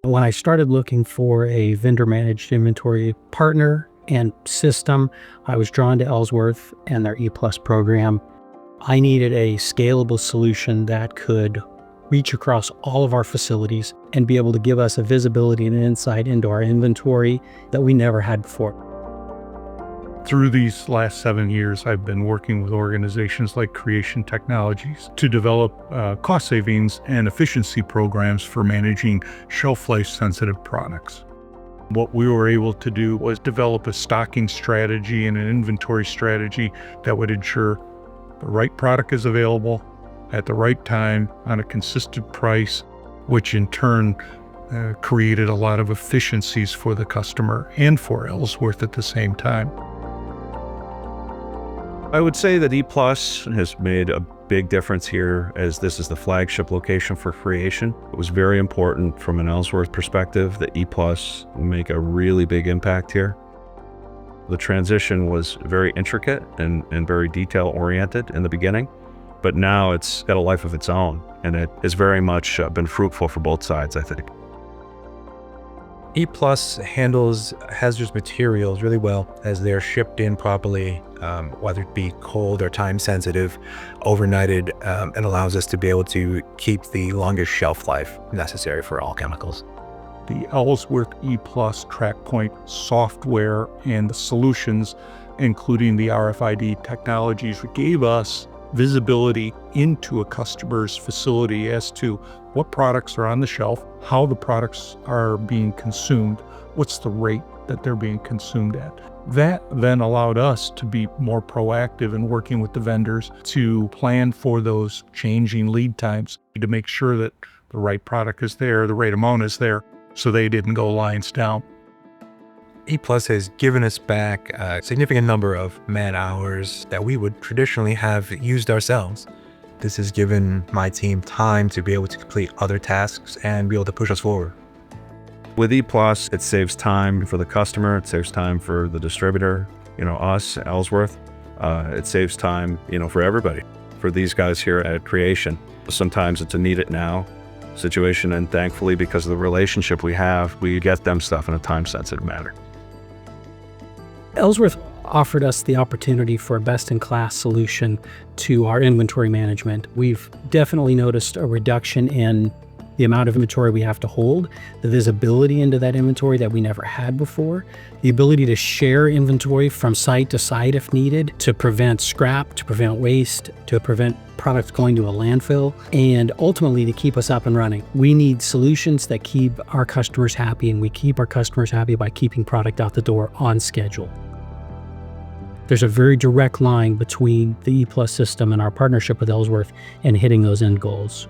When I started looking for a vendor-managed inventory partner and system, I was drawn to Ellsworth and their ePlus program. I needed a scalable solution that could reach across all of our facilities and be able to give us a visibility and insight into our inventory that we never had before. Through these last 7 years, I've been working with organizations like Creation Technologies to develop cost savings and efficiency programs for managing shelf life sensitive products. What we were able to do was develop a stocking strategy and an inventory strategy that would ensure the right product is available at the right time on a consistent price, which in turn created a lot of efficiencies for the customer and for Ellsworth at the same time. I would say that ePlus has made a big difference here, as this is the flagship location for Creation. It was very important from an Ellsworth perspective that ePlus make a really big impact here. The transition was very intricate and very detail oriented in the beginning, but now it's got a life of its own, and it has very much been fruitful for both sides, I think. ePlus handles hazardous materials really well as they're shipped in properly, whether it be cold or time sensitive, overnighted, and allows us to be able to keep the longest shelf life necessary for all chemicals. The Ellsworth ePlus TrackPoint software and the solutions, including the RFID technologies, gave us visibility into a customer's facility as to what products are on the shelf, how the products are being consumed, what's the rate that they're being consumed at. That then allowed us to be more proactive in working with the vendors to plan for those changing lead times to make sure that the right product is there, the right amount is there, so they didn't go lines down. ePlus has given us back a significant number of man hours that we would traditionally have used ourselves. This has given my team time to be able to complete other tasks and be able to push us forward. With ePlus, it saves time for the customer, it saves time for the distributor, us, Ellsworth. It saves time, for everybody, for these guys here at Creation. Sometimes it's a need it now situation, and thankfully, because of the relationship we have, we get them stuff in a time-sensitive manner. Ellsworth offered us the opportunity for a best-in-class solution to our inventory management. We've definitely noticed a reduction in the amount of inventory we have to hold, the visibility into that inventory that we never had before, the ability to share inventory from site to site if needed, to prevent scrap, to prevent waste, to prevent products going to a landfill, and ultimately to keep us up and running. We need solutions that keep our customers happy, and we keep our customers happy by keeping product out the door on schedule. There's a very direct line between the ePlus system and our partnership with Ellsworth and hitting those end goals.